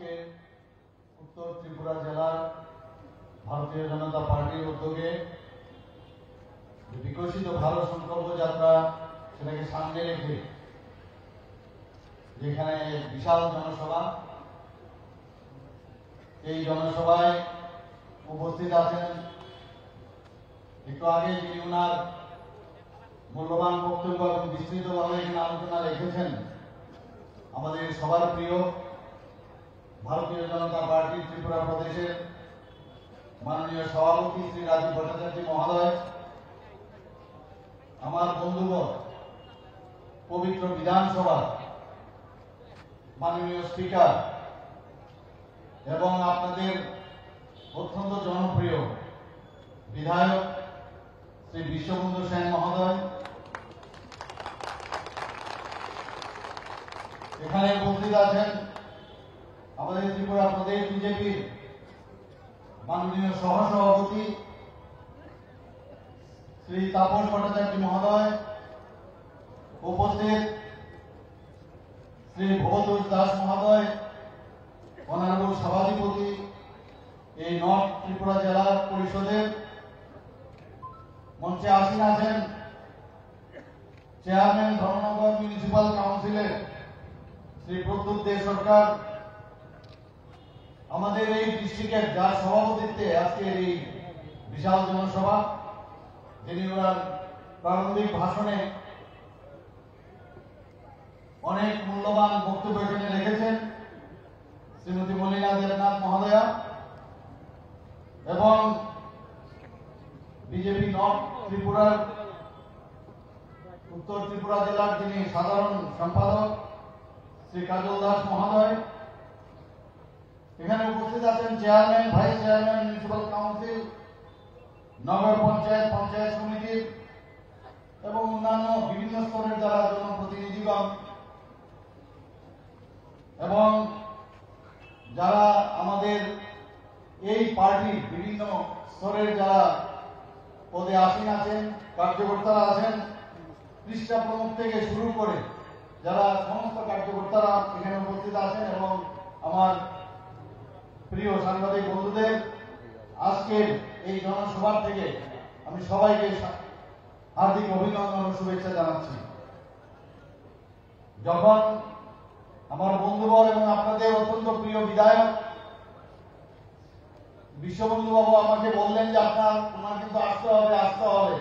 আজকে উত্তর ত্রিপুরা জেলার ভারতীয় জনতা পার্টির উদ্যোগে বিকশিত ভারত সংকল্প যাত্রা সেটাকে সামনে রেখে যেখানে বিশাল জনসভা, এই জনসভায় উপস্থিত আছেন একটু আগে যিনি ওনার মূল্যবান বক্তব্য এবং বিস্তৃতভাবে এখানে আলোচনা রেখেছেন আমাদের সবার প্রিয় ভারতীয় জনতা পার্টি ত্রিপুরা প্রদেশের মাননীয় সভাপতি শ্রী রাজীব ভট্টাচার্য মহোদয়, আমার বন্ধুবর পবিত্র বিধানসভা মাননীয় স্পিকার এবং আপনাদের অত্যন্ত জনপ্রিয় বিধায়ক শ্রী বিশ্ববন্ধু সেন মহোদয়, এখানে উপস্থিত আছেন আমাদের ত্রিপুরা প্রদেশ বিজেপির মাননীয় সহসভাপতি শ্রী তাপস ভট্টাচার্য মহোদয়, উপস্থিত শ্রী ভবতোষ দাস মহোদয়, অনারেবল সভাধিপতি এই নর্থ ত্রিপুরা জেলা পরিষদের, মঞ্চে আসীন আছেন চেয়ারম্যান ধর্মনগর মিউনিসিপাল কাউন্সিলের শ্রী প্রদ্যুৎ দে সরকার, আমাদের এই ডিস্ট্রিক্টের যার সভাপতিত্বে আজকের এই বিশাল জনসভা, যিনি ওনার প্রারম্ভিক ভাষণে অনেক মূল্যবান বক্তব্য এখানে রেখেছেন শ্রীমতী মলিনা দেবনাথ মহোদয়া, এবং বিজেপি নর্থ ত্রিপুরার উত্তর ত্রিপুরা জেলার যিনি সাধারণ সম্পাদক শ্রী কাজল দাস মহোদয়, এখানে উপস্থিত আছেন chairman, vice chairman municipal council, নগর পঞ্চায়েত, পঞ্চায়েত সমিতির এবং অন্যান্য বিভিন্ন স্তরের যারা জনপ্রতিনিধিগণ এবং যারা আমাদের এই পার্টির বিভিন্ন স্তরের যারা পদে আসীন আছেন, কার্যকর্তারা আছেন, পৃষ্ঠা প্রমুখ থেকে শুরু করে যারা সমস্ত কার্যকর্তারা এখানে উপস্থিত আছেন এবং আমার প্রিয় সাংবাদিক বন্ধুদের, আজকের এই জনসভা থেকে আমি সবাইকে হার্দিক অভিনন্দন ও শুভেচ্ছা জানাচ্ছি। যখন আমার বন্ধুবর এবং আপনাদের অত্যন্ত প্রিয় বিধায়ক বিশ্ববন্ধু বাবু আমাকে বললেন যে ওনার কিন্তু আসতে হবে,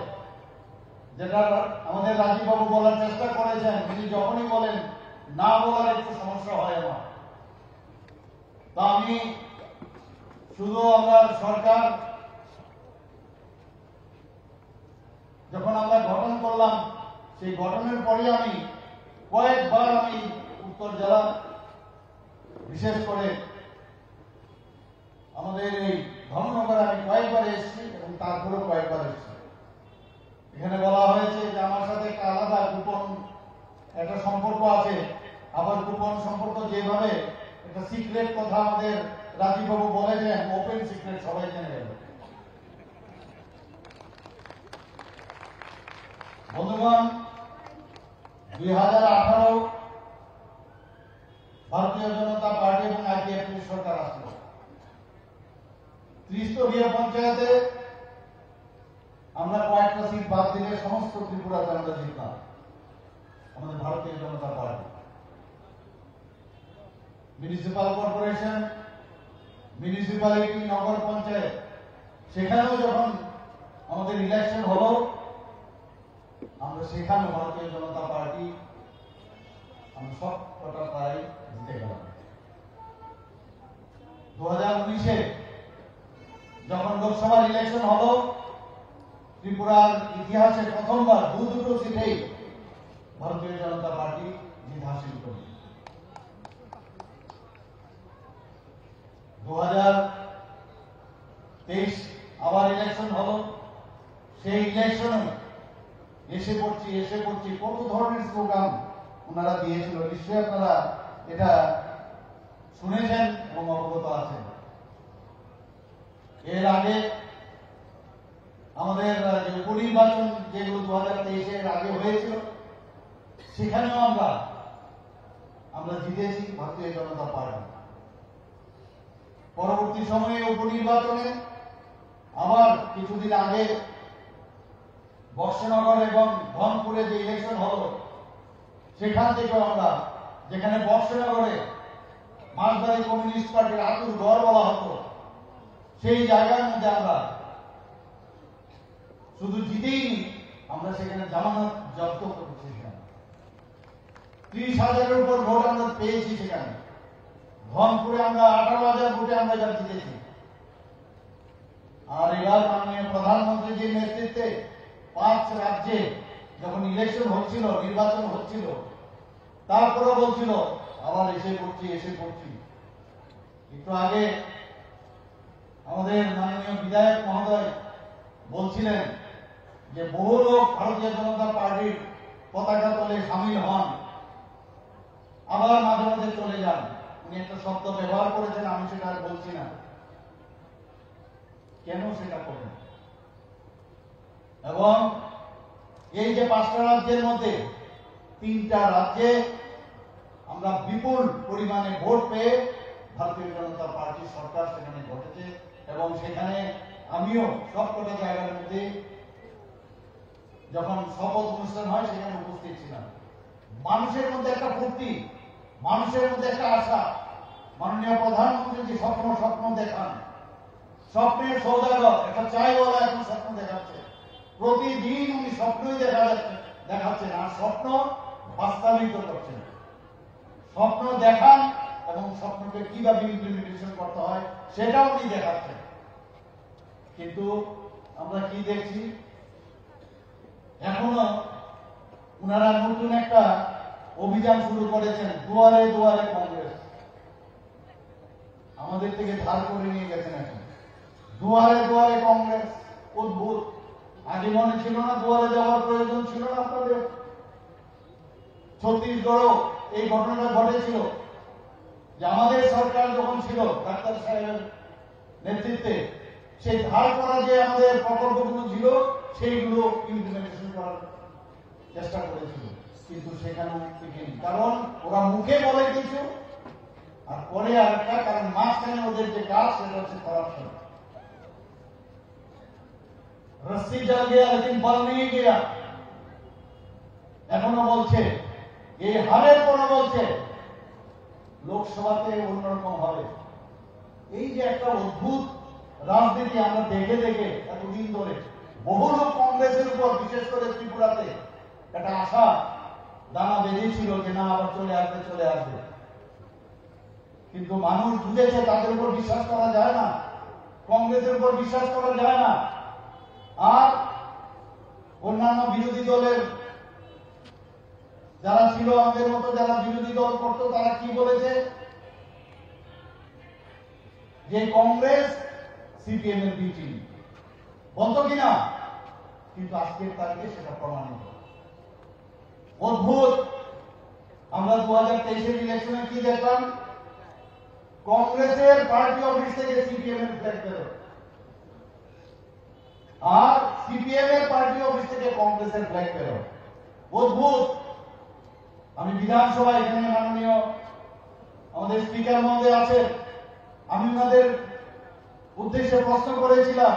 যেটা আমাদের রাজীব বাবু বলার চেষ্টা করেছেন, তিনি যখনই বলেন না বলার একটু সমস্যা হয় আমার। তা আমি শুধু আমরা সরকার যখন আমরা গঠন করলাম, সেই গঠনের পরে আমি কয়েকবার উত্তর জেলা, বিশেষ করে আমাদের এই ধর্মনগরে আমি কয়েকবার এসেছি এবং তারপরেও কয়েকবার এসেছি। এখানে বলা হয়েছে যে আমার সাথে একটা আলাদা গোপন একটা সম্পর্ক আছে, আবার গোপন সম্পর্ক যেভাবে একটা সিক্রেট কথা আমাদের রাজীব বাবু বলেছেন, ওপেন সিক্রেট সবাই জেনে গেল। বন্ধুগণ, 2018 ভারতীয় জনতা পার্টি এবং আইপিএফটি সরকার আসলো। ত্রিস্তরীয় পঞ্চায়েতে আমরা কয়েকটা সিট বাদ দিলে সমস্ত ত্রিপুরাতে আমরা জিতলাম আমাদের ভারতীয় Janata party. Municipal corporation, municipality, নগর পঞ্চায়েত, সেখানেও যখন আমাদের ইলেকশন হলো, আমরা সেখানে ভারতীয় জনতা পার্টি আমরা সব কটা প্রায় জিতে গেলাম। 2019-এ যখন লোকসভার ইলেকশন হলো, ত্রিপুরার ইতিহাসে প্রথমবার দুটো সিটেই ভারতীয় জনতা পার্টি জিত হাসিল করে। 2023 আবার ইলেকশন হলো, সেই ইলেকশনে এসে পড়ছি কত ধরনের স্লোগান ওনারা দিয়েছিল, নিশ্চয়ই আপনারা এটা শুনেছেন এবং অবগত আছেন। এর আগে আমাদের যে উপনির্বাচন যেগুলো 2023-এর আগে হয়েছিল, সেখানেও আমরা জিতেছি ভারতীয় জনতা পার্টি। পরবর্তী সময়ে উপনির্বাচনে আবার কিছুদিন আগে বক্সনগর এবং ধনপুরে যে ইলেকশন হলো, সেখান থেকে আমরা, যেখানে বক্সনগরে মার্কসবাদী কমিউনিস্ট পার্টির আতুর গড় বলা হতো, সেই জায়গার মধ্যে আমরা শুধু জিতেই আমরা সেখানে জামানত জব্দ করেছি। 30,000-এর উপর ভোট আমরা পেয়েছি সেখানে। ধনপুরে আমরা 18,000 ভোটে আমরা যা জিতেছি। আর এবার মাননীয় প্রধানমন্ত্রীজির নেতৃত্বে 5 রাজ্যে যখন ইলেকশন হচ্ছিল, নির্বাচন হচ্ছিল, তারপরে বলছিল আবার এসে পড়ছি। একটু আগে আমাদের মাননীয় বিধায়ক মহোদয় বলছিলেন যে বহু লোক ভারতীয় জনতা পার্টির পতাকা তলে সামিল হন, আবার মাঝে মাঝে চলে যান। উনি একটা শব্দ ব্যবহার করেছেন, আমি সেটা আর বলছি না। কেন সেটা করেন? এবং এই যে 5টা রাজ্যের মধ্যে 3টা রাজ্যে আমরা বিপুল পরিমাণে ভোট পেয়ে ভারতীয় জনতা পার্টির সরকার সেখানে ঘটেছে, এবং সেখানে আমিও সবকটা জায়গার মধ্যে যখন শপথ অনুষ্ঠান হয় সেখানে উপস্থিত ছিলাম। মানুষের মধ্যে একটা ফুর্তি, মানুষের মধ্যে একটা আশা। মাননীয় প্রধানমন্ত্রী যে স্বপ্ন দেখান, স্বপ্নের সৌদাগর, একটা চাইওয়ালা এখন স্বপ্ন দেখাচ্ছে। প্রতিদিন উনি স্বপ্নই দেখাচ্ছেন, আর স্বপ্ন বাস্তবায়িত করছেন। স্বপ্ন দেখান এবং স্বপ্নকে কিভাবে ইমপ্লিমেন্টেশন করতে হয় সেটা উনি দেখাচ্ছেন। কিন্তু আমরা কি দেখছি, এখনো উনারা নতুন একটা অভিযান শুরু করেছেন, দুয়ারে দুয়ারে কংগ্রেস। আমাদের থেকে ধার করে নিয়ে গেছেন এখন দুয়ারে দুয়ারে কংগ্রেস। অদ্ভুত। আগে মনে ছিল না দুয়ারে যাওয়ার প্রয়োজন ছিল না আপনাদের? ছত্তিশগড়ও এই ঘটনাটা ঘটেছিল যে আমাদের সরকার যখন ছিল ডাক্তার সাহেবের নেতৃত্বে, সেই ধার করা যে আমাদের প্রকল্পগুলো ছিল সেইগুলো ইমপ্লিমেন্টেশন করার চেষ্টা করেছিল, কিন্তু সেখানেও টিকেনি। কারণ ওরা মুখে বলে কিছু আর করে আরেকটা। কারণ মাঝখানে ওদের যে কাজ সেটা হচ্ছে করাপশন। রস্সি জল গিয়া লেকিন বল নেই গিয়া। এখনো বলছে, এই হারের পরে বলছে লোকসভাতে অন্যরকম হবে। এই যে একটা অদ্ভুত রাজনীতি আমরা দেখে দেখে এতদিন ধরে, বহু লোক কংগ্রেসের উপর, বিশেষ করে ত্রিপুরাতে একটা আশা দানা বেঁধেছিল যে না আবার চলে আসবে। কিন্তু মানুষ বুঝেছে তাদের উপর বিশ্বাস করা যায় না, কংগ্রেসের উপর বিশ্বাস করা যায় না। আর অন্যান্য বিরোধী দলের যারা ছিল, আমাদের মতো যারা বিরোধী দল করতো, তারা কি বলেছে যে কংগ্রেস সিপিএম এর বিটি বলতো কিনা, কিন্তু আজকের তারিখে সেটা প্রমাণিত। অদ্ভুত। আমরা 2023-এর ইলেকশনে কি দেখলাম? কংগ্রেসের পার্টি অফিস থেকে সিপিএম এর ফ্ল্যাগ বেরো, আর সিপিএম এর পার্টি অফিস থেকে কংগ্রেসের ফ্ল্যাগ বেরো। অদ্ভুত। আমি বিধানসভায়, এখানে মাননীয় আমাদের স্পিকার মহোদয় আছেন, আমি ওনাদের উদ্দেশ্যে প্রশ্ন করেছিলাম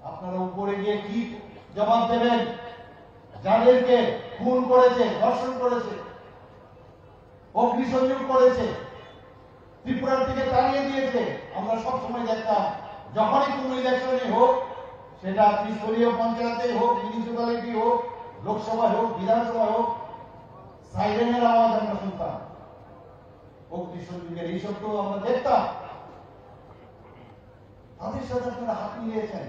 আপনারা উপরে গিয়ে কি জবাব দেবেন যাদেরকে খুন করেছে, ধর্ষণ করেছে, অগ্নিসংযোগ করেছে, ত্রিপুরার থেকে তাড়িয়ে দিয়েছে। আমরা সবসময় দেখতাম যখনই কোন ইলেকশনে হোক, সেটা ত্রিস্তরীয় পঞ্চায়েতে হোক, মিউনিসিপ্যালিটি হোক, লোকসভা হোক, বিধানসভা হোক, সাইরেনের আওয়াজ আমরা শুনতাম, অগ্নিসংযোগের এইসব তো আমরা দেখতাম। তাদের সাথে আপনারা হাত মিলিয়েছেন,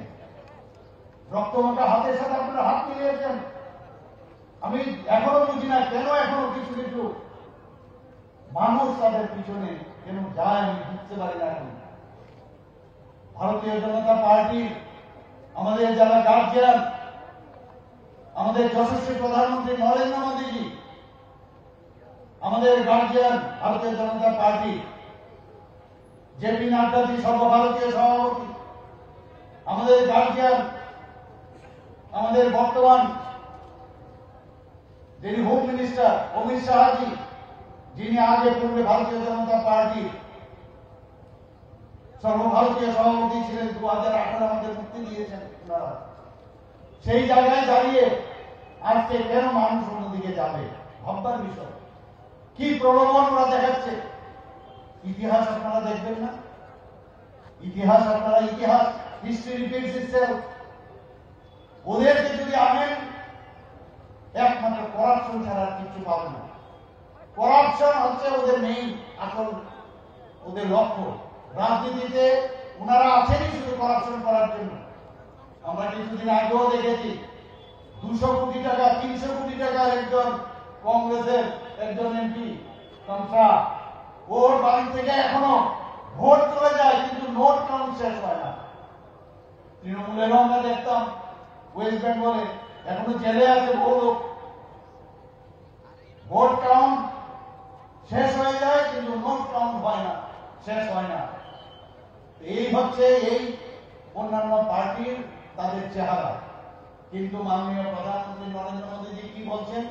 রক্তমাখা হাতের সাথে আপনারা হাত মিলিয়েছেন। আমি এখনো বুঝি না কেন এখনো কিছু কিছু মানুষ তাদের পিছনে কেন যায়, আমি বুঝতে পারি না। এখন ভারতীয় জনতা পার্টি, আমাদের যারা গার্জিয়ান, আমাদের যশস্বী প্রধানমন্ত্রী নরেন্দ্র মোদীজি, আমাদের গার্জিয়ান ভারতীয় জনতা পার্টি, জেপি নাড্ডাজি সর্বভারতীয় সভাপতি, আমাদের গার্জিয়ান, আমাদের বর্তমান যিনি হোম মিনিস্টার অমিত শাহজি, যিনি আগে পূর্বে ভারতীয় জনতা পার্টি সর্বভারতীয় সভাপতি ছিলেন, 2018 আমাদের মুক্তি দিয়েছেন ওনারা। সেই জায়গায় দাঁড়িয়ে আজকে কেন মানুষ অন্যদিকে যাবে ভাববার বিষয়। কি প্রলোভন ওরা দেখাচ্ছে। ইতিহাস আপনারা দেখবেন না? ইতিহাস হিস্ট্রি রিপিটস ইটসেলফ। ওদেরকে যদি আনেন, একমাত্র করাপশন ছাড়া কিছু পাবেন না। করাপশন হচ্ছে ওদের মেইন আসল ওদের লক্ষ্য। রাজনীতিতে ওনারা আছেনই শুধু করাপশন করার জন্য। আমরা কিছুদিন আগেও দেখেছি 200 কোটি টাকা 300 কোটি টাকার একজন কংগ্রেসের একজন এমপি কমসা, ওর বাড়ি থেকে এখনো ভোট চলে যায় কিন্তু নোট কাউন্ট শেষ হয় না। তৃণমূলেরও আমরা দেখতাম ওয়েস্ট বেঙ্গলে এখনো জেলে আছে বহু লোক। ভোট কাউন্ট শেষ হয়ে যায় কিন্তু নোট কাউন্ট হয় না, শেষ হয় না। এই হচ্ছে এই অন্যান্য পার্টির তাদের চেহারা। কিন্তু মাননীয় প্রধানমন্ত্রী নরেন্দ্র মোদীজি কি বলছেন?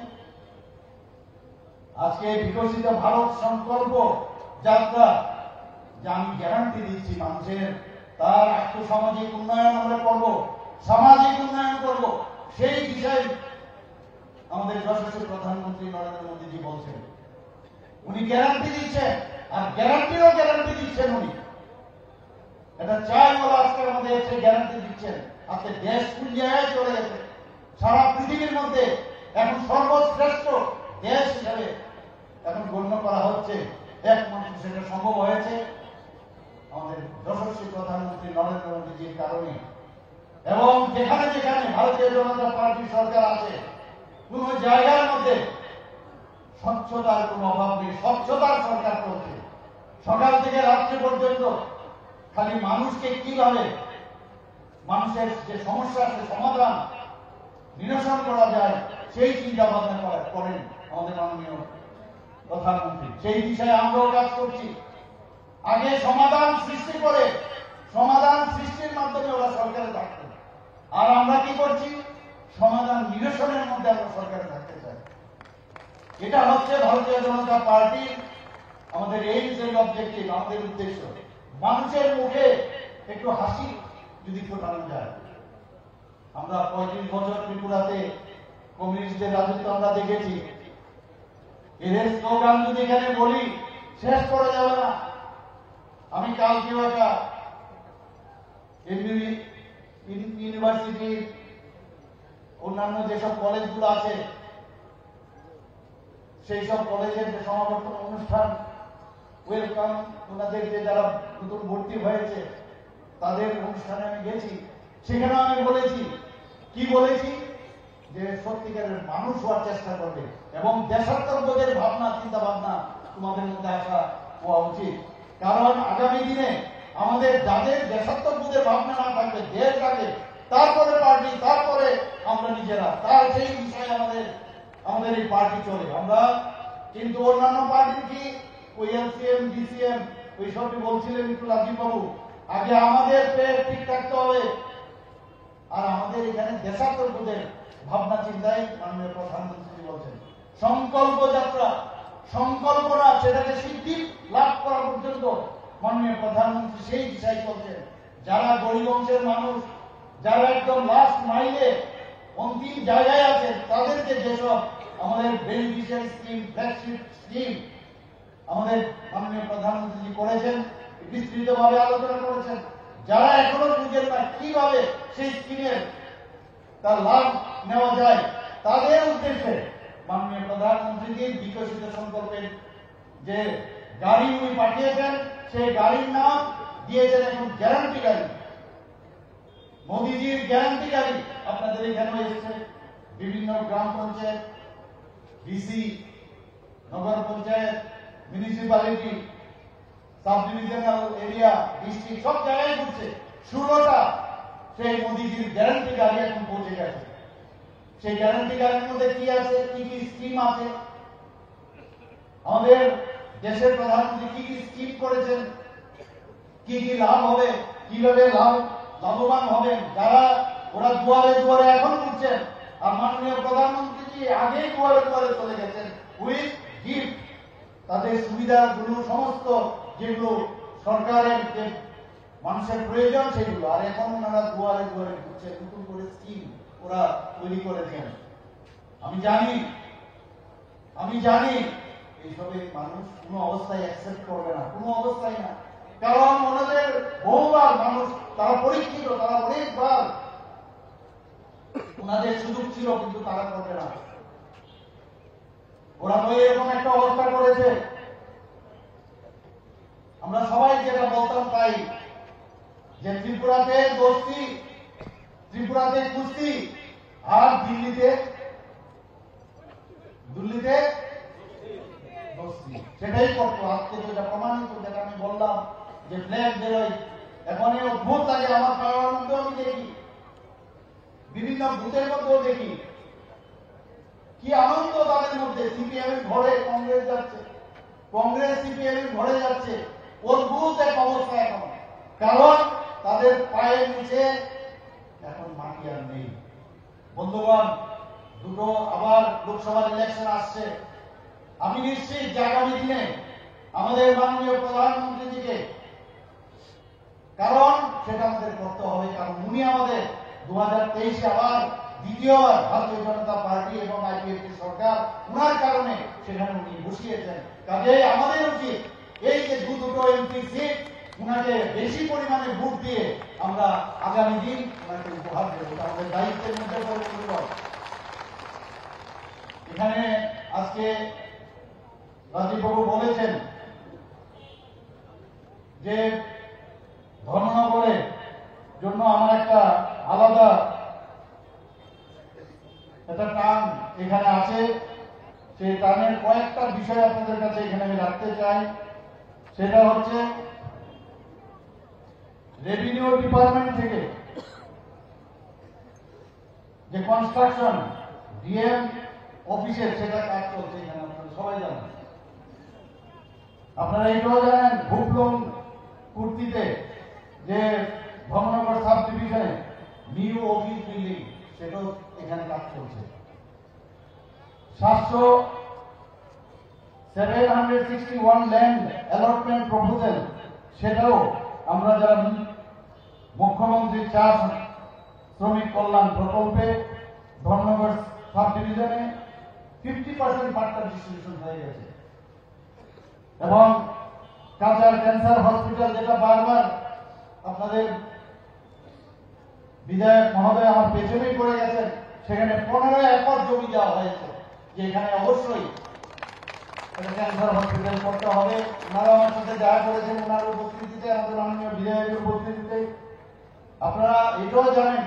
আজকে বিকশিত ভারত সংকল্প যাত্রা, যে আমি গ্যারান্টি দিচ্ছি মানুষের তার আর্থসামাজিক উন্নয়ন আমরা করব, সামাজিক উন্নয়ন করব, সেই বিষয়ে আমাদের যশস্বী প্রধানমন্ত্রী নরেন্দ্র মোদীজি বলছেন। উনি গ্যারান্টি দিচ্ছেন, আর গ্যারান্টি দিচ্ছেন উনি। এটা চাই বলে আজকে আমাদের সেই গ্যারান্টি দিচ্ছেন। আজকে দেশ কোন জায়গায় চলে গেছে, সারা পৃথিবীর মধ্যে এখন সর্বশ্রেষ্ঠ দেশ হিসাবে এখন গণ্য করা হচ্ছে। একমাত্র সেটা সম্ভব হয়েছে আমাদের যশস্বী প্রধানমন্ত্রী নরেন্দ্র মোদীজির কারণে। এবং যেখানে যেখানে ভারতীয় জনতা পার্টি সরকার আছে, কোন জায়গার মধ্যে স্বচ্ছতার কোন অভাব নেই, স্বচ্ছতার সরকার করছে। সকাল থেকে রাত্রি পর্যন্ত খালি মানুষকে কিভাবে মানুষের যে সমস্যা সে সমাধান নিরসন করা যায় সেই চিন্তা ভাবনা করেন আমাদের মাননীয় প্রধানমন্ত্রী। সেই বিষয়ে আমরাও কাজ করছি। আগে সমাধান সৃষ্টি করে সমাধান সৃষ্টির মাধ্যমে ওরা সরকারে থাকতো, আর আমরা কি করছি? সমাধান নিরসনের মধ্যে আমরা সরকারে থাকতে চাই। এটা হচ্ছে ভারতীয় জনতা পার্টি আমাদের এইমস এন্ড অবজেক্টিভ, আমাদের উদ্দেশ্য। মানুষের মুখে একটু হাসি যদি ফোটানো যায়। আমরা 35 বছর ত্রিপুরাতে কমিউনিস্টদের রাজত্ব আমরা দেখেছি। এদের স্লোগান যদি এখানে বলি শেষ করা যাবে না। আমি কালকেও একটা ইউনিভার্সিটি অন্যান্য যেসব কলেজগুলো আছে সেই সব কলেজের যে সমাবর্তন অনুষ্ঠান, ওয়েলকাম, ওনাদের যে যারা নতুন ভর্তি হয়েছে তাদের অনুষ্ঠানে আমি গেছি। সেখানে আমি বলেছি, কি বলেছি, যে সত্যিকারের মানুষ হওয়ার চেষ্টা করবে এবং দেশাত্মবোধের ভাবনা চিন্তা ভাবনা তোমাদের মধ্যে আসা হওয়া উচিত। কারণ আগামী দিনে আমাদের যাদের দেশাত্মবোধের ভাবনা না থাকবে, দেশ আগে, তারপরে পার্টি, তারপরে আমরা নিজেরা, তার সেই বিষয়ে আমাদের এই পার্টি চলে। আমরা কিন্তু অন্যান্য পার্টি কি ওই এলসিএম ডিসিএম ওই সবই বলছিলেন একটু রাজীব বাবু, আগে আমাদের পেট ঠিক থাকতে হবে। আর আমাদের এখানে দেশাত্মবোধের ভাবনা চিন্তায় মাননীয় প্রধানমন্ত্রী বলছেন সংকল্প যাত্রা, সংকল্পনা সেটাকে সিদ্ধি লাভ করা পর্যন্ত মাননীয় প্রধানমন্ত্রী সেই বিষয় চলছেন। যারা গরিব অংশের মানুষ, যারা একদম লাস্ট মাইলে অন্তিম জায়গায় আছেন, তাদেরকে যেসব আমাদের বেনিফিশিয়ারি স্কিম, ফ্ল্যাগশিপ স্কিম আমাদের মাননীয় প্রধানমন্ত্রী করেছেন, বিস্তৃতভাবে আলোচনা করেছেন। যারা এখনো বুঝেন না কিভাবে সেই স্কিমের তার লাভ নেওয়া যায়, তাদের উদ্দেশ্যে মাননীয় প্রধানমন্ত্রীকে বিকশিত সংকল্পের যে গাড়ি উনি পাঠিয়েছেন, সেই গাড়ির নাম দিয়েছেন এখন গ্যারান্টি গাড়ি। মোদীজির গ্যারান্টি গাড়ি আপনাদের এখানেও এসেছে। বিভিন্ন গ্রাম পঞ্চায়েত, ডিসি, নগর panchayat, municipality, sub divisional area, district সব জায়গায় ঘুরছে। 16টা সেই মোদীজির গ্যারান্টি গাড়ি এখন পৌঁছে গেছে। সেই গ্যারান্টি গাড়ির মধ্যে কি আছে, কি কি স্কিম আছে, আমাদের দেশের প্রধানমন্ত্রী কি কি স্কিম করেছেন, কি কি লাভ হবে, কিভাবে লাভবান হবেন যারা, ওরা দুয়ারে দুয়ারে এখন ঘুরছেন। আর মাননীয় প্রধানমন্ত্রী আগেই দুয়ারে দুয়ারে চলে গেছেন উইথ গিফট। তাদের সুবিধাগুলো সমস্ত যেগুলো সরকারের যে মানুষের প্রয়োজন সেগুলো। আর এখন ওনারা দুয়ারে দুয়ারে ঘুরছে, নতুন করে স্কিম ওরা তৈরি করেছেন। আমি জানি এইসবে মানুষ কোনো অবস্থায় অ্যাকসেপ্ট করবে না, কোনো অবস্থায় না। কারণ ওনাদের বহুবার মানুষ তারা পরীক্ষিত, তারা অনেকবার ওনাদের সুযোগ ছিল, কিন্তু তারা করবে না। ওরা তো এরকম একটা অবস্থা করেছে, আমরা সবাই যেটা বলতাম তাই, যে ত্রিপুরাতে দোস্তি, ত্রিপুরাতে কুস্তি, আর দিল্লিতে দোস্তি, সেটাই করতো। আজকে যেটা প্রমাণিত, যেটা আমি বললাম যে ফ্ল্যাগ বেরোয়, এখন এই অদ্ভুত লাগে। আমার পাড়ার মধ্যেও আমি দেখি, বিভিন্ন বুথের মধ্যেও দেখি, কি আনন্দ তাদের মধ্যে। সিপিএম এর ঘরে কংগ্রেস যাচ্ছে, কংগ্রেস সিপিএম এর ঘরে যাচ্ছে, অদ্ভুত এক অবস্থা এখন। কারণ তাদের পায়ের নিচে এখন মাটি আর নেই। বন্ধুগণ, দুটো আবার লোকসভার ইলেকশন আসছে। আমি নিশ্চিত যে আগামী দিনে আমাদের মাননীয় প্রধানমন্ত্রীজিকে, কারণ সেটা আমাদের করতে হবে, কারণ উনি আমাদের 2023-এ আবার দ্বিতীয়বার ভারতীয় জনতা পার্টি এবং আইপিএফটি সরকার, উনার কারণে সেখানে উনি বসিয়েছেন। কাজেই আমাদের উচিত এই যে দুটো এমপি সিট, উনাকে বেশি পরিমাণে ভোট দিয়ে আমরা আগামী দিন ওনাকে উপহার দেব। আমাদের দায়িত্বের মধ্যে পড়ে। এখানে আজকে রাজীববাবু বলেছেন যে ধর্মনগরের জন্য আমার একটা আলাদা একটা টান এখানে আছে। সেই টানের কয়েকটা বিষয় আপনাদের কাছে এখানে আমি রাখতে চাই। সেটা হচ্ছে, রেভিনিউ ডিপার্টমেন্ট থেকে যে কনস্ট্রাকশন ডিএম অফিসের, সেটা কাজ চলছে এখানে, আপনারা সবাই জানেন। আপনারা এটাও জানেন, ভুপলং কুর্তিতে যে ধর্মনগর সাব ডিভিশনে নিউ অফিস বিল্ডিং, সেটাও এখানে কাজ চলছে। 761 ল্যান্ড অ্যালটমেন্ট প্রপোজাল, সেটাও আমরা যারা মুখ্যমন্ত্রী চা শ্রমিক কল্যাণ প্রকল্পে ধর্মনগর সাব ডিভিশনে 50% বার্তা ডিস্ট্রিবিউশন হয়ে গেছে। এবং কাঁচার ক্যান্সার হসপিটাল, যেটা বারবার আপনাদের বিধায়ক মহোদয় আমার পেছনেই পড়ে গেছেন, সেখানে 15 একর জমি দেওয়া হয়েছে, যে এখানে অবশ্যই ক্যান্সার হসপিটাল করতে হবে। ওনারা আমার সাথে দেখা করেছেন, ওনার উপস্থিতিতে, আমাদের মাননীয় বিধায়কের উপস্থিতিতে। আপনারা এটাও জানেন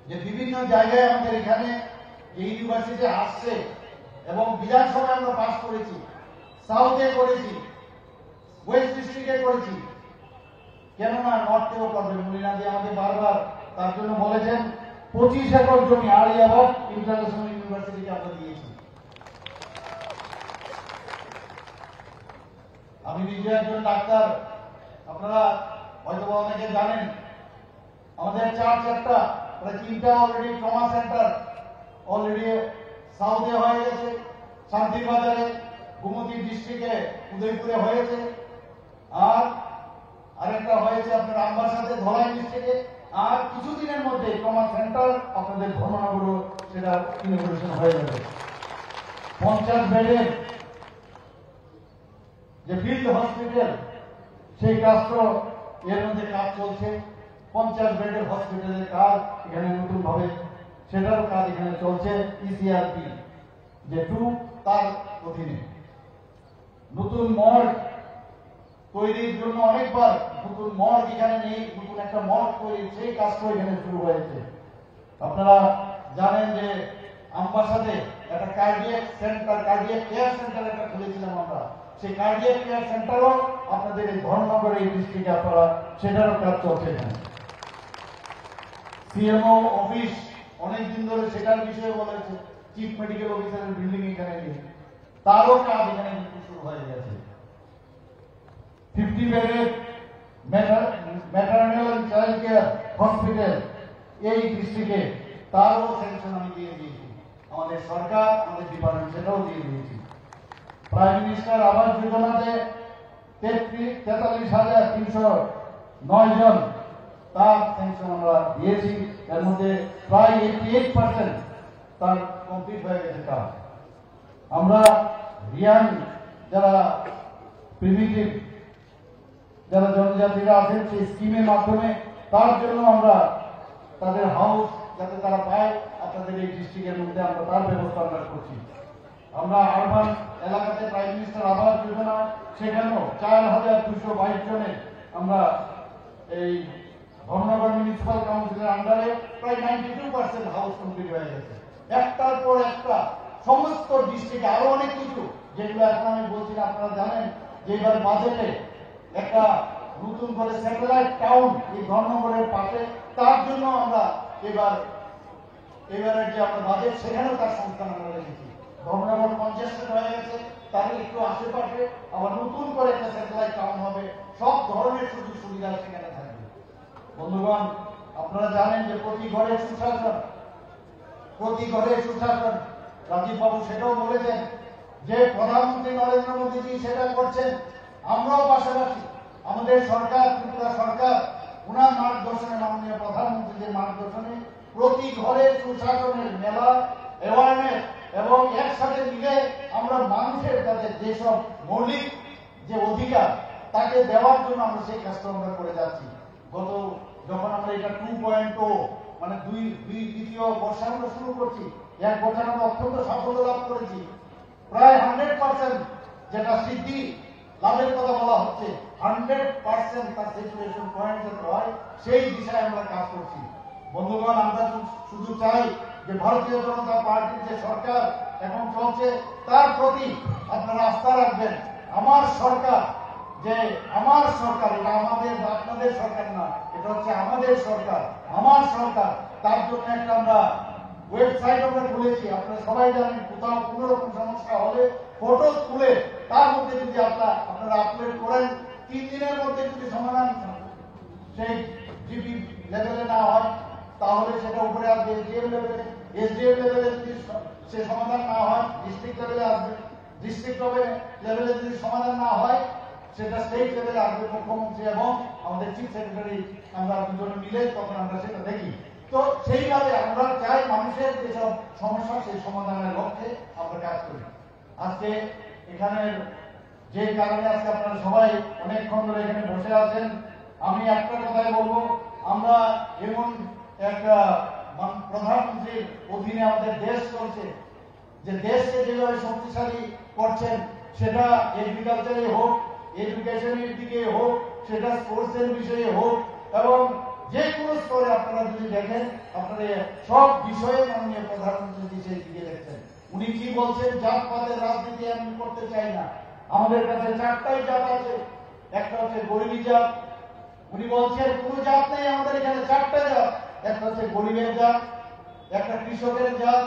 যে বিভিন্ন জায়গায় আমাদের এখানে যে ইউনিভার্সিটি আসছে এবং বিধানসভায় আমরা পাস করেছি, সাউথে করেছি, ওয়েস্ট ডিস্ট্রিক্টে করেছি, কেননা নর্থেও করবে। মুলিনাদি আমাকে বারবার তার জন্য বলেছেন 25 একর জমি আলিয়াবাদ ইন্টারন্যাশনাল ইউনিভার্সিটিকে আমরা দিয়েছি। আমি নিজে একজন ডাক্তার, আপনারা হয়তো অনেকে জানেন। আমাদের 4-4টা প্রায় 3টা অলরেডি ট্রমা সেন্টার অলরেডি সাউথে হয়ে গেছে, শান্তিবাজারে, গোমতী ডিস্ট্রিক্টে, উদয়পুরে হয়েছে, আর আরেকটা হয়েছে আপনার আমবাসাতে, ধলাই ডিস্ট্রিক্টে। আর কিছুদিনের মধ্যে ট্রমা সেন্টার আপনাদের ধর্মনগরও সেটা ইনোভেশন হয়ে যাবে। 50 বেডের যে ফিল্ড হসপিটাল, সেই কাজটা এর মধ্যে কাজ চলছে। 50 বেডের হসপিটালের কাজ এখানে নতুন ভাবে, সেটারও কাজ এখানে চলছে। ইসিআরপি যে 2, তার অধীনে নতুন মর্গ তৈরির জন্য অনেকবার নতুন মর্গ এখানে নেই, নতুন একটা মর্গ তৈরি, সেই কাজটা এখানে শুরু হয়েছে। আপনারা জানেন যে আমবাসাতে একটা cardiac centre, cardiac care centre একটা খুলেছিলাম আমরা। সেই কার্ডিয়াক কেয়ার সেন্টারও আপনাদের এই ধর্মনগর এই ডিস্ট্রিক্টে আপনারা, সেটারও কাজ চলছে এখানে। সিএমও অফিস অনেকদিন ধরে সেটার বিষয়ে বলেছে, চিফ মেডিকেল অফিসারের বিল্ডিং এখানে নেই, তারও কাজ এখানে শুরু হয়ে গেছে। 50 বেডের maternal and child care hospital এই ডিস্ট্রিক্টে, তারও স্যাংশন আমি দিয়ে দিয়েছি। আমাদের সরকার, আমাদের ডিপার্টমেন্ট সেটাও দিয়ে দিয়েছি। প্রাইম মিনিস্টার আবাস যোজনাতে 43,340 9 জন তার স্যাংশন আমরা দিয়েছি। এর মধ্যে প্রায় 88% তার কমপ্লিট হয়ে গেছে কাজ। আমরা রিয়াং যারা প্রিমিটিভ যারা জনজাতিরা আছেন সেই স্কিমের মাধ্যমে তার জন্য আমরা তাদের হাউস যাতে তারা পায় আপনাদের এই ডিস্ট্রিক্টের মধ্যে আমরা তার ব্যবস্থা আমরা করছি। আমরা আরবান এলাকাতে প্রাইম মিনিস্টার আবাস যোজনা সেখানেও 4222 জনের আমরা এই ধর্মনগর মিউনিসিপাল কাউন্সিলের আন্ডারে প্রায় 92% হাউস কমপ্লিট হয়ে গেছে। একটার পর একটা সমস্ত ডিস্ট্রিক্টে আরো অনেক কিছু যেগুলো এখন আমি বলছি না, আপনারা জানেন যে এবার বাজেটে একটা নতুন করে স্যাটেলাইট টাউন এই ধর্মনগরের পাশে, তার জন্য আমরা এবারের যে আমরা বাজেট সেখানেও তার সংস্থান আমরা রেখেছি। ধর্মনগর কনজেস্টেড হয়ে গেছে, তার একটু আশেপাশে আবার নতুন করে একটা স্যাটেলাইট টাউন হবে, সব ধরনের সুযোগ সুবিধা সেখানে থাকবে। বন্ধুগণ, আপনারা জানেন যে প্রতি ঘরে সুশাসন, রাজীব বাবু সেটাও বলেছেন যে প্রধানমন্ত্রী নরেন্দ্র মোদীজি সেটা করছেন, আমরাও পাশাপাশি আমাদের সরকার ত্রিপুরা সরকার উনার মার্গদর্শনে, মাননীয় প্রধানমন্ত্রীদের মার্গদর্শনে প্রতি ঘরে সুশাসনের মেলা, অ্যাওয়ারনেস এবং একসাথে মিলে আমরা মানুষের কাছে যেসব মৌলিক যে অধিকার তাকে দেওয়ার জন্য আমরা সেই কাজটা আমরা করে যাচ্ছি। যখন আমরা এটা 2.0 মানে দ্বিতীয় বর্ষে আমরা শুরু করছি, 1 বছর আমরা অত্যন্ত সাফল্য লাভ করেছি। প্রায় 100% যেটা সিদ্ধি লাভের কথা বলা হচ্ছে, 100% তার সিচুয়েশন পয়েন্ট যাতে হয় সেই দিশায় আমরা কাজ করছি। বন্ধুগণ, আমরা শুধু চাই যে ভারতীয় জনতা পার্টির যে সরকার এখন চলছে তার প্রতি আপনারা আস্থা রাখবেন। আমার সরকার এটা আমাদের আপনাদের সরকার না, এটা হচ্ছে আমাদের সরকার, আমার সরকার। তার জন্য একটা আমরা ওয়েবসাইট আমরা খুলেছি। আপনারা সবাই জানেন কোথাও কোনো রকম সমস্যা হলে ফটো তুলে তার মধ্যে যদি আপনারা আপলোড করেন, 3 দিনের মধ্যে যদি সমাধান সেই জিপি লেভেলে না হয় তাহলে সেটা উপরে আসবে এসডিএম লেভেলে, এসডিএম লেভেলে যদি সে সমাধান না হয় ডিস্ট্রিক্ট লেভেলে আসবে, ডিস্ট্রিক্ট লেভেলে যদি সমাধান না হয় সেটা স্টেট লেভেলে আসবে, মুখ্যমন্ত্রী এবং আমাদের চিফ সেক্রেটারি আমরা দুজনে মিলে তখন আমরা সেটা দেখি। তো সেইভাবে আমরা চাই মানুষের যেসব সমস্যা সেই সমাধানের লক্ষ্যে আমরা কাজ করি। আজকে এখানে যে কারণে আজকে আপনারা সবাই অনেকক্ষণ ধরে এখানে বসে আছেন, আমি একটা কথাই বলবো, আমরা এমন একটা প্রধানমন্ত্রীর অধীনে আমাদের দেশ চলছে, যে দেশকে যেভাবে শক্তিশালী করছেন, সেটা এগ্রিকালচারে হোক, এডুকেশনের দিকে হোক, সেটা স্পোর্টসের বিষয়ে হোক, এবং যে কোনো স্তরে আপনারা যদি দেখেন, আপনারা সব বিষয়ে মাননীয় প্রধানমন্ত্রী সেই দিকে দেখছেন। উনি কি বলছেন, জাতপাতের রাজনীতি আমি করতে চাই না, আমাদের কাছে 4টাই জাত আছে, একটা হচ্ছে গরিবী জাত, উনি বলছেন কোন জাত নেই আমাদের এখানে, 4টা জাত, একটা হচ্ছে গরিবের জাত, একটা কৃষকের জাত,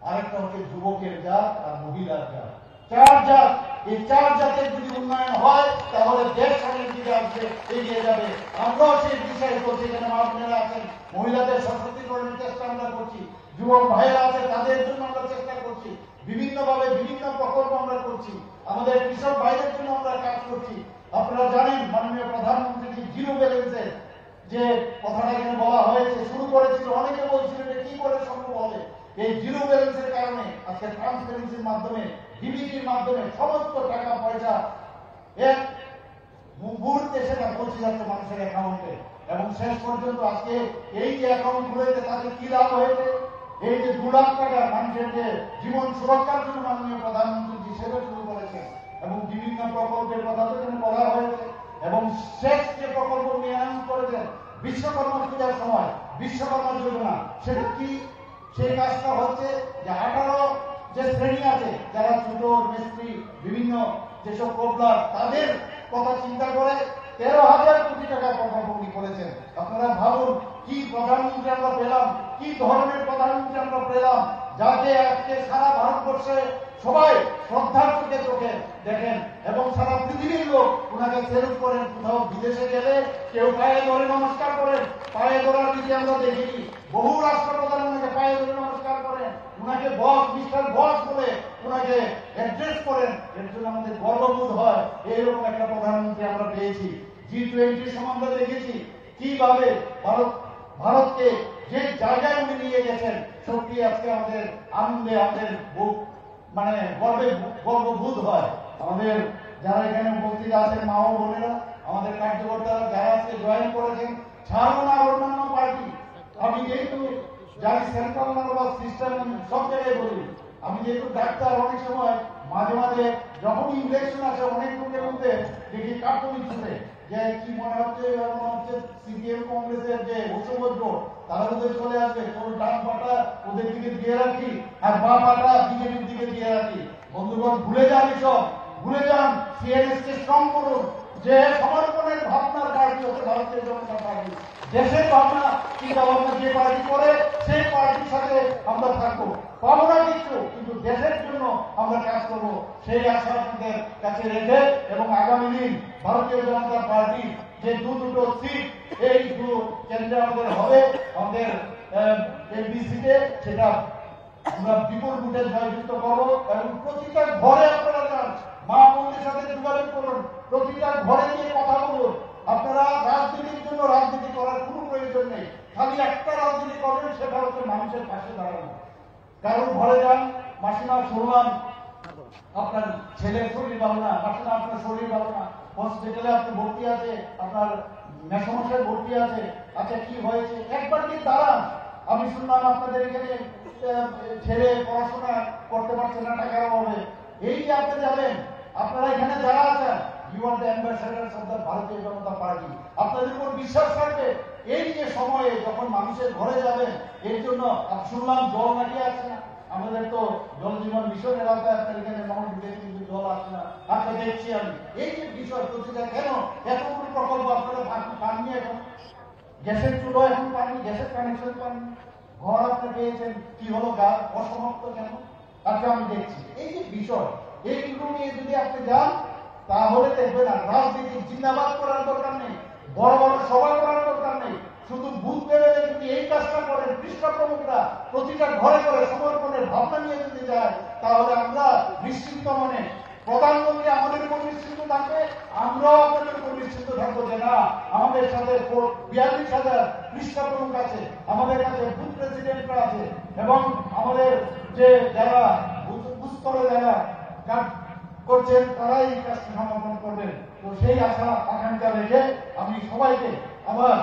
আরেকটা হচ্ছে যুবকের জাত আর মহিলার জাত। 4 জাত, এই 4 জাতের যদি উন্নয়ন হয় তাহলে দেশ সামনের দিকে আসবে, এগিয়ে যাবে। আমরাও সেই বিষয়ে করছি, এখানে মা বোনেরা আছেন, মহিলাদের সশক্তিকরণের চেষ্টা আমরা করছি, যুবক ভাইয়েরা আছে তাদের জন্য আমরা চেষ্টা করছি, বিভিন্নভাবে বিভিন্ন প্রকল্প আমরা করছি, আমাদের কৃষক ভাইদের জন্য আমরা কাজ করছি। আপনারা জানেন মাননীয় প্রধানমন্ত্রী জিরো ব্যালেন্সের যে কথাটা এখানে বলা হয়েছে, শুরু করেছিল, অনেকে বলছিল যে কি করে সম্ভব হবে। এই জিরো ব্যালেন্সের কারণে আজকে ট্রান্সপারেন্সির মাধ্যমে, ডিবিটির মাধ্যমে সমস্ত টাকা পয়সা এক মুহূর্তে সেটা পৌঁছে যাচ্ছে মানুষের অ্যাকাউন্টে, এবং শেষ পর্যন্ত আজকে এই যে অ্যাকাউন্ট খুলেছে তাদের কি লাভ হয়েছে, এই যে 2 লাখ টাকা মানুষের যে জীবন সুরক্ষার জন্য মাননীয় প্রধানমন্ত্রী হিসেবে শুরু করেছেন, এবং বিভিন্ন প্রকল্পের কথা তো এখানে বলা হয়েছে, এবং শেষ যে প্রকল্প নিয়ে অ্যানাউন্স করেছেন বিশ্বকর্মা পূজার সময়, বিশ্বকর্মা যোজনা, সেটা কি, সেই কাজটা হচ্ছে যে 18 যে শ্রেণী আছে যারা ছোট মিস্ত্রি, বিভিন্ন যেসব কোবলার, তাদের কথা চিন্তা করে 13,000 কোটি টাকা প্রকল্প করেছেন। আপনারা ভাবুন কি প্রধানমন্ত্রী আমরা পেলাম, কি ধরনের প্রধানমন্ত্রী আমরা পেলাম, যাকে আজকে সারা ভারতবর্ষে সবাই শ্রদ্ধার চোখে দেখেন, এবং সারা পৃথিবীর লোক ওনাকে সেলুট করেন। কোথাও বিদেশে গেলে কেউ পায়ে ধরে নমস্কার করেন, পায়ে ধরার দিকে আমরা দেখিনি, বহু রাষ্ট্রপ্রধান ওনাকে পায়ে ধরে নমস্কার করেন, ওনাকে বস, মিস্টার বস বলে ওনাকে অ্যাড্রেস করেন। এর জন্য আমাদের গর্ববোধ হয়, এইরকম একটা প্রধানমন্ত্রী আমরা পেয়েছি। G20 আমরা দেখেছি কিভাবে ভারতকে যে জায়গায় উনি নিয়ে গেছেন, সত্যি আজকে আমাদের আনন্দে আমাদের বুক মানে গর্ববোধ হয়। আমাদের যারা এখানে উপস্থিত আছেন, মা ও বোনেরা, আমাদের কার্যকর্তারা যারা আজকে জয়েন করেছেন, ছাড়বো না অন্যান্য পার্টি। আমি যেহেতু জানি সেন্ট্রাল নার্ভাস সিস্টেম সব জায়গায় বলি, আমি যেহেতু ডাক্তার, অনেক সময় মাঝে মাঝে যখন ইনফেকশন আসে অনেক লোকের মধ্যে দেখি কাঁপুনি ছুটে, যে কি মনে হচ্ছে সিপিএম কংগ্রেসের যে ঐক্যবদ্ধ তারা ওদের চলে আসবে, তোর ডান পাটা ওদের দিকে দিয়ে রাখি আর বা পাটা বিজেপির দিকে দিয়ে রাখি। বন্ধুগণ, ভুলে যান এসব, ভুলে যান। সিএনএস কে স্ট্রং করুন, যে সমর্পণের ভাবনার পার্টি হচ্ছে ভারতীয় জনতা পার্টি। দেশের ভাবনা চিন্তা ভাবনা যে পার্টি করে সেই পার্টির সাথে আমরা থাকবো, পাবো না কিছু, কিন্তু দেশের জন্য আমরা কাজ করবো, সেই আশা আপনাদের কাছে রেখে এবং আগামী দিন ভারতীয় জনতা পার্টি যে দুটো সিট এই কেন্দ্রে আমাদের হবে, আমাদের এমপিসিতে, সেটা আমরা বিপুল ভোটে জয়যুক্ত করবো। এবং প্রতিটা ঘরে আপনারা যান, মা বোনদের সাথে যোগাযোগ করুন, প্রতিটা ঘরে গিয়ে কথা বলুন। আপনারা রাজনীতির জন্য রাজনীতি করার কোনো প্রয়োজন নেই, খালি একটা রাজনীতি করবেন, সেটা হচ্ছে মানুষের পাশে দাঁড়ানো। কারণ ঘরে যান, মাসিমা শুনলাম আপনার ছেলের শরীর ভালো না, মাসিমা আপনার শরীর ভালো না, হসপিটালে আপনি ভর্তি আছে, আপনার মেসমশাই ভর্তি আছে, আচ্ছা কি হয়েছে, একবার কি দাঁড়ান। আমি শুনলাম আপনাদের এখানে ছেলে পড়াশোনা করতে পারছে না টাকার অভাবে, এই যে আপনি যাবেন, আপনারা এখানে যারা আছেন, you are the ambassadors of the Bharatiya Janata party, আপনাদের উপর বিশ্বাস থাকবে। এই যে সময়ে যখন মানুষের ঘরে যাবেন, এর জন্য শুনলাম জল নাকি আসছে না, আমাদের তো জল জীবন মিশন এলাকায় আপনার এখানে মাউন্ট দিয়েছে, কিন্তু জল আসছে না। আচ্ছা দেখছি আমি এই যে বিষয় প্রতিটা, কেন এতগুলো প্রকল্প আপনারা পাননি, এখন গ্যাসের চুলো এখন পাননি, গ্যাসের কানেকশন পাননি, ঘর আপনি পেয়েছেন, কি হলো গা অসমাপ্ত কেন? আচ্ছা আমি দেখছি এই যে বিষয়, এইগুলো নিয়ে যদি আপনি যান, তাহলে দেখবেন না রাজনীতি জিন্দাবাদ করার দরকার নেই, বড় বড় সভা করার দরকার নেই, শুধু বুথ লেভেলে যদি এই কাজটা করেন, পৃষ্ঠ প্রমুখরা প্রতিটা ঘরে ঘরে সমর্পণের ভাবনা নিয়ে যদি যায়, তাহলে আমরা নিশ্চিন্ত মনে, প্রধানমন্ত্রী আমাদের উপর নিশ্চিন্ত থাকবে, আমরাও আপনাদের উপর নিশ্চিন্ত থাকবো যে না, আমাদের সাথে 42,000 পৃষ্ঠ প্রমুখ আছে, আমাদের কাছে বুথ প্রেসিডেন্টরা আছে, এবং আমাদের যে যারা বুস্তরে যারা কাজ করছেন তারাই এই কাজটি সমাধান করবেন। তো সেই আশা আকাঙ্ক্ষা রেখে আমি সবাইকে আমার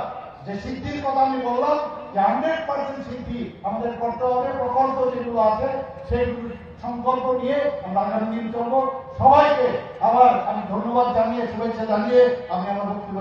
যে সিদ্ধির কথা আমি বললাম, যে 100% সিদ্ধি আমাদের করতে হবে, প্রকল্প যেগুলো আছে সেইগুলো সংকল্প নিয়ে আমরা আগামী দিন চলবো। সবাইকে আবার আমি ধন্যবাদ জানিয়ে, শুভেচ্ছা জানিয়ে আমি আমার বক্তব্য